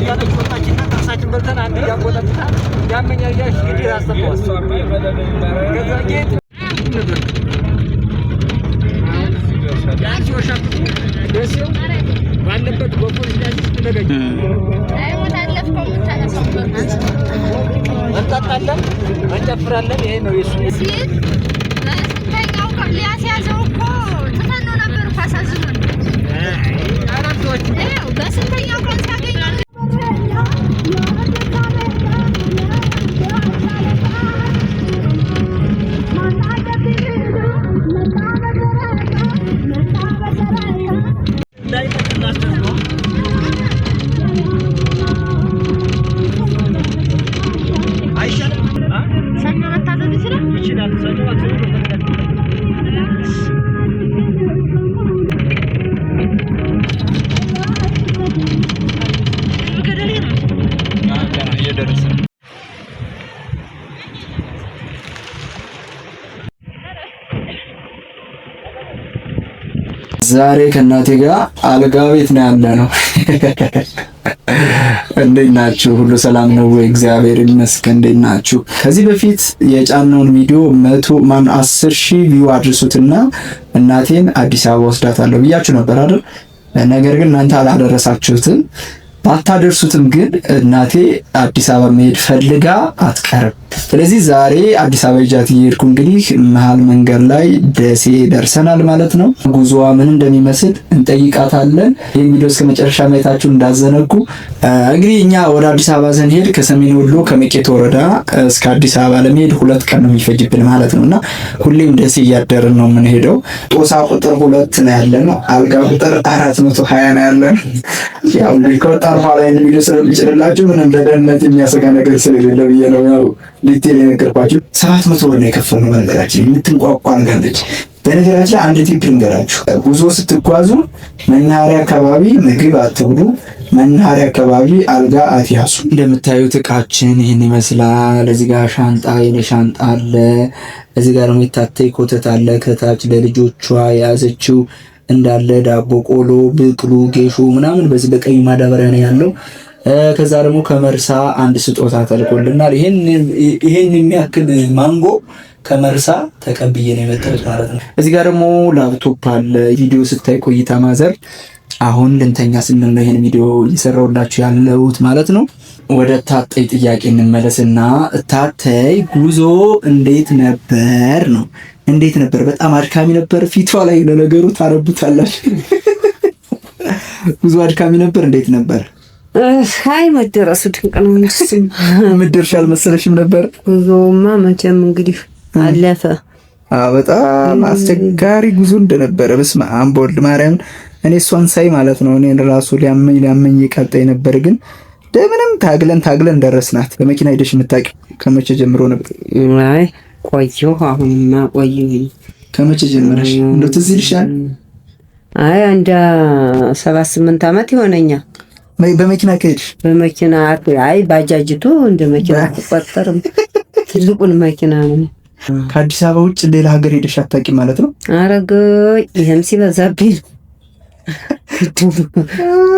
ያለች ወጣችና ጥርሳችን በልተን አንድ ያቆጣጥታ ያመኛ ያሽ እንግዲህ አስተዋስ ከዛ ጌት ነበር ያንቺ ወሻት ደስው ባለበት በፖሊስ ያንቺ ነገኝ አይሞት አለፍከው ተነሳበት እንጣጣለን እንጨፍራለን ይሄ ነው የሱ ሲል ለስንተኛው ሊያስያዘው እኮ ተፈኖ ነበር ካሳዝነን አራቶች ነው በስንተኛው ቀን ሲያገኘው ዛሬ ከእናቴ ጋር አልጋ ቤት ነው ያለነው። እንዴት ናችሁ? ሁሉ ሰላም ነው ወይ? እግዚአብሔር ይመስገን። እንዴት ናችሁ? ከዚህ በፊት የጫነውን ቪዲዮ 10,000 ቪው አድርሱትና እናቴን አዲስ አበባ ወስዳታለሁ ብያችሁ ነበር አይደል? ነገር ግን እናንተ አላደረሳችሁትም። ባታደርሱትም ግን እናቴ አዲስ አበባ መሄድ ፈልጋ አትቀርም። ስለዚህ ዛሬ አዲስ አበባ ይዣት እየሄድኩ እንግዲህ መሀል መንገድ ላይ ደሴ ደርሰናል ማለት ነው። ጉዞዋ ምን እንደሚመስል እንጠይቃታለን። ይህን ቪዲዮ እስከ መጨረሻ ማየታችሁ እንዳዘነጉ። እንግዲህ እኛ ወደ አዲስ አበባ ስንሄድ ከሰሜን ወሎ ከመቄት ወረዳ እስከ አዲስ አበባ ለመሄድ 2 ቀን ነው የሚፈጅብን ማለት ነውና ሁሌም ደሴ እያደርን ነው የምንሄደው። ጦሳ ቁጥር 2 ነው ያለነው። አልጋ ቁጥር 420 ነው ያለነው። ያው ከወጣን በኋላ ይህን ቪዲዮ ስለሚጭንላችሁ ምንም ለደህንነት የሚያሰጋ ነገር ስለሌለ ብዬ ነው ያው ዲቴል የነገርኳችሁ። 700 ብር ነው የከፈልነው። በነገራችን የምትንቋቋ ነገር ነች። በነገራችን አንድ ቲፕ ልንገራችሁ። ጉዞ ስትጓዙ መናኸሪያ አካባቢ ምግብ አትብሉ፣ መናኸሪያ አካባቢ አልጋ አትያዙ። እንደምታዩት እቃችን ይህን ይመስላል። እዚህ ጋር ሻንጣ የኔ ሻንጣ አለ። እዚህ ጋር ደግሞ የታተይ ኮተት አለ። ከታች ለልጆቿ የያዘችው እንዳለ ዳቦ፣ ቆሎ፣ ብቅሉ፣ ጌሾ ምናምን በዚህ በቀይ ማዳበሪያ ነው ያለው። ከዛ ደግሞ ከመርሳ አንድ ስጦታ ተልኮልናል። ይሄን የሚያክል ማንጎ ከመርሳ ተቀብዬ ነው የመጣሁት ማለት ነው። እዚህ ጋር ደግሞ ላፕቶፕ አለ። ቪዲዮ ስታይ ቆይታ ማዘር አሁን ልንተኛ ስንል ነው ይሄን ቪዲዮ እየሰራሁላችሁ ያለሁት ማለት ነው። ወደ ታጠይ ጥያቄ እንመለስና ታጠይ ጉዞ እንዴት ነበር ነው? እንዴት ነበር? በጣም አድካሚ ነበር። ፊቷ ላይ ለነገሩ ታረቡታላችሁ። ጉዞ አድካሚ ነበር። እንዴት ነበር? ሃይ መደረሱ ድንቅ ነው እንጂ ምድርሽ አልመሰለሽም ነበር? ጉዞማ መቼም እንግዲህ አለፈ። በጣም አስቸጋሪ ጉዞ እንደነበረ በስመ አብ ወልድ ማርያም። እኔ እሷን ሳይ ማለት ነው እኔ ራሱ ሊያመኝ ይቀልጠኝ ነበር። ግን ደምንም ታግለን ደረስናት። በመኪና ሄደሽ የምታውቂው ከመቼ ጀምሮ ነበር? አይ ቆየሁ። አሁንማ ቆየሁ። ከመቼ ጀምረሽ እንደው ትዝ ይልሻል? አይ አንድ 7-8 ዓመት ይሆነኛል። በመኪና ከሄድሽ? በመኪና አይ ባጃጅቱ እንደ መኪና ተቆጠርም ትልቁን መኪና ነው። ከአዲስ አበባ ውጭ ሌላ ሀገር ሄደሽ አታውቂም ማለት ነው? አረገኝ ይሄም ሲበዛብኝ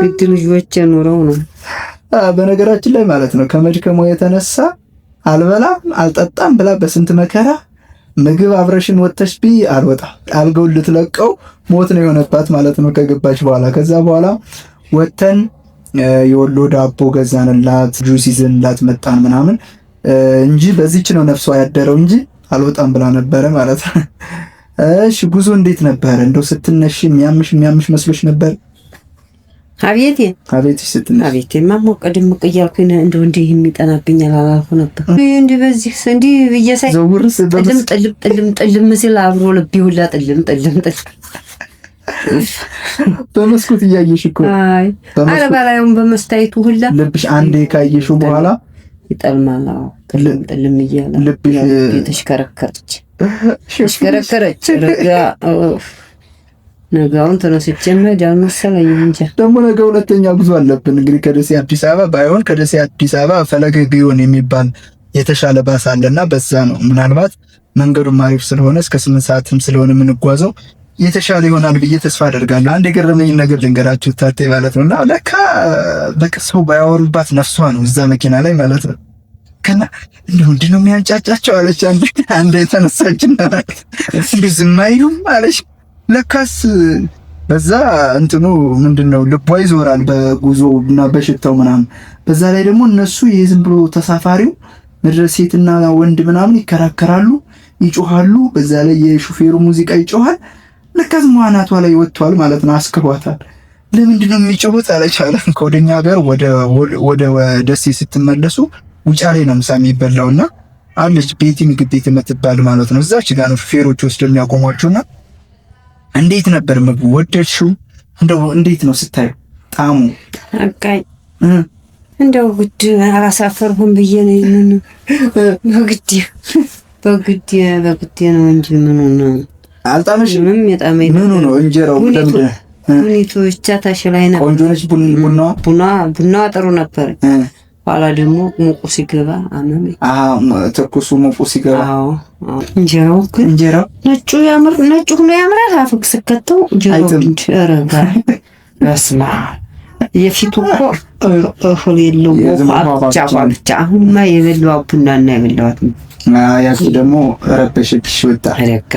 ግድ ልጆቼ ኑረው ነው። በነገራችን ላይ ማለት ነው ከመድከሞ የተነሳ አልበላም አልጠጣም ብላ በስንት መከራ ምግብ አብረሽን ወጥተሽ አልወጣም አልገው ልትለቀው ሞት ነው የሆነባት ማለት ነው ከገባች በኋላ። ከዛ በኋላ ወተን የወሎ ዳቦ ገዛንላት፣ ጁስ ይዘንላት መጣን ምናምን እንጂ በዚህች ነው ነፍሷ ያደረው እንጂ አልወጣም ብላ ነበረ ማለት ነው። እሺ ጉዞ እንዴት ነበር? እንደው ስትነሽ የሚያምሽ መስሎሽ ነበር? አቤት ስትነሽ አቤቴማ ሞቅ ድምቅ እያልኩኝ እንደው እንዲህ የሚጠናብኝ አላልኩ ነበር። እንዲህ በዚህ እንዲህ በየሳይ ዘውርስ ጥልም ሲል አብሮ ልብ ይውላ ጥልም በመስኮት እያየሽ እኮ አይ አረ ባላየውም በመስታየቱ ሁላ ልብሽ አንዴ ካየሽው በኋላ ይጠልማል። ጥልም እያለ ልብሽ ተሽከረከረች ነጋውን ተነስቼ መዳን መሰለኝ እንጂ ደግሞ ነገ ሁለተኛ ጉዞ አለብን። እንግዲህ ከደሴ አዲስ አበባ ባይሆን ከደሴ አዲስ አበባ ፈለገ ቢሆን የሚባል የተሻለ ባስ አለና በዛ ነው ምናልባት መንገዱም አሪፍ ስለሆነ እስከ 8 ሰዓትም ስለሆነ የምንጓዘው የተሻለ ይሆናል ብዬ ተስፋ አደርጋለሁ። አንድ የገረመኝ ነገር ልንገራችሁ ታቴ ማለት ነውና ለካ በቃ ሰው ባያወሩባት ነፍሷ ነው እዛ መኪና ላይ ማለት ነው። ከና እንደው እንዲህ ነው የሚያንጫጫቸው አለች። አንድ የተነሳችና እንዲህ ዝም አይሉም አለች። ለካስ በዛ እንትኑ ምንድነው ልቧ ይዞራል በጉዞ እና በሽታው ምናምን። በዛ ላይ ደግሞ እነሱ ይሄ ዝም ብሎ ተሳፋሪው ምድረ ሴትና ወንድ ምናምን ይከራከራሉ፣ ይጮሃሉ። በዛ ላይ የሹፌሩ ሙዚቃ ይጮሃል። ለካስ ማናቷ ላይ ወጥቷል ማለት ነው። አስክሯታል። ለምንድን ነው የሚጮሁት አለች። ከወደኛ ሀገር ወደ ደሴ ስትመለሱ ውጫሌ ነው ምሳ የሚበላውና አለች ቤቲ ምግብ ቤት የምትባል ማለት ነው። እዛች ጋር ነው ሹፌሮች ወስደው የሚያቆሟቸውና እንዴት ነበር ምግቡ? ወደድሽው? እንደው እንዴት ነው ስታይ ጣሙ? አቃይ እንደው ግድ አላሳፈርኩም ብዬ ነው ምን በግድ ነው እንጂ ምን ነው አልጣመሽም? ምንም የጣመኝ ምኑ ነው እንጀራው? ለምን ሁኔቱ ብቻ ታሽላይ ነበር። ቆንጆ ነች። ቡናዋ ጥሩ ነበር። ኋላ ደግሞ ሙቁ ሲገባ አመመኝ። ትኩሱ ሙቁ ሲገባ እንጀራው ነጩ ሆኖ ያምራል። አፍክ ስከተው እንጀራው ረጋ በስማ የፊቱ እኮ እህል የለውም። ብቻ አሁንማ የበላው ቡናና የበላዋት ያቺ ደግሞ ረበሽብሽ ወጣ። ረጋ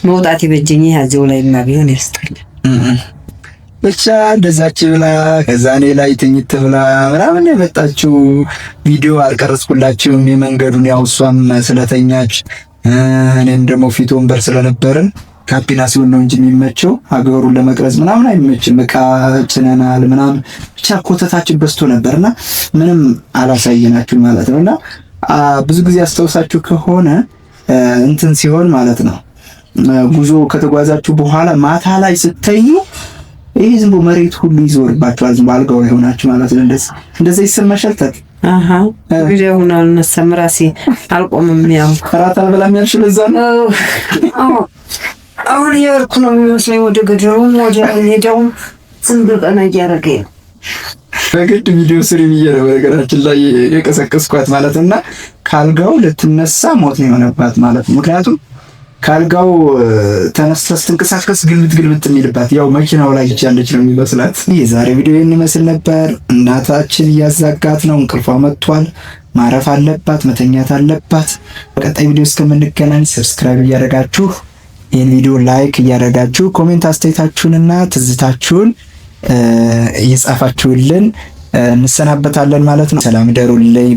መውጣት ይበጀኝ። ያዘው ላይማ ቢሆን ያስጠላል። ብቻ እንደዛች ብላ ከዛ እኔ ላይ ትኝት ብላ ምናምን የመጣችው ቪዲዮ አልቀረጽኩላችሁም። የመንገዱን ያው እሷም ስለተኛች እኔም ደግሞ ፊት ወንበር ስለነበርን ካፒና ሲሆን ነው እንጂ የሚመቸው ሀገሩን ለመቅረጽ ምናምን አይመችም። እቃ ጭነናል ምናምን ብቻ ኮተታችን በዝቶ ነበርና ምንም አላሳየናችሁ ማለት ነውና ብዙ ጊዜ አስተውሳችሁ ከሆነ እንትን ሲሆን ማለት ነው ጉዞ ከተጓዛችሁ በኋላ ማታ ላይ ስተኙ ይሄ ዝም ብሎ መሬት ሁሉ ይዞርባችኋል። ዝም አልጋው ይሆናችሁ ማለት ነው። እንደዚህ ይሰማሻል? ቪዲዮውን አልነሳም ራሴ አልቆምም። ያው እራት አልበላም ያልሽው ለዛ ነው። አሁን የወርኩ ነው የሚመስለኝ ወደ ገደሉም ወደ ሜዳውም ዝም ብሎ ቀና እያደረገኝ ነው። በግድ ቪዲዮ ስሪ ብዬ ነው በነገራችን ላይ የቀሰቀስኳት ማለት እና ካልጋው ልትነሳ ሞት ነው የሆነባት ማለት ነው። ምክንያቱም ካልጋው ተነስታ ስትንቀሳቀስ ግልብጥ የሚልባት ያው መኪናው ላይ ያለች ነው የሚመስላት። የዛሬ ቪዲዮ ይህን ይመስል ነበር። እናታችን እያዛጋት ነው፣ እንቅልፏ መጥቷል። ማረፍ አለባት፣ መተኛት አለባት። በቀጣይ ቪዲዮ እስከምንገናኝ ሰብስክራይብ እያደረጋችሁ ይህን ቪዲዮ ላይክ እያደረጋችሁ ኮሜንት አስተያየታችሁንና ትዝታችሁን እየጻፋችሁልን እንሰናበታለን ማለት ነው። ሰላም ደሩልኝ።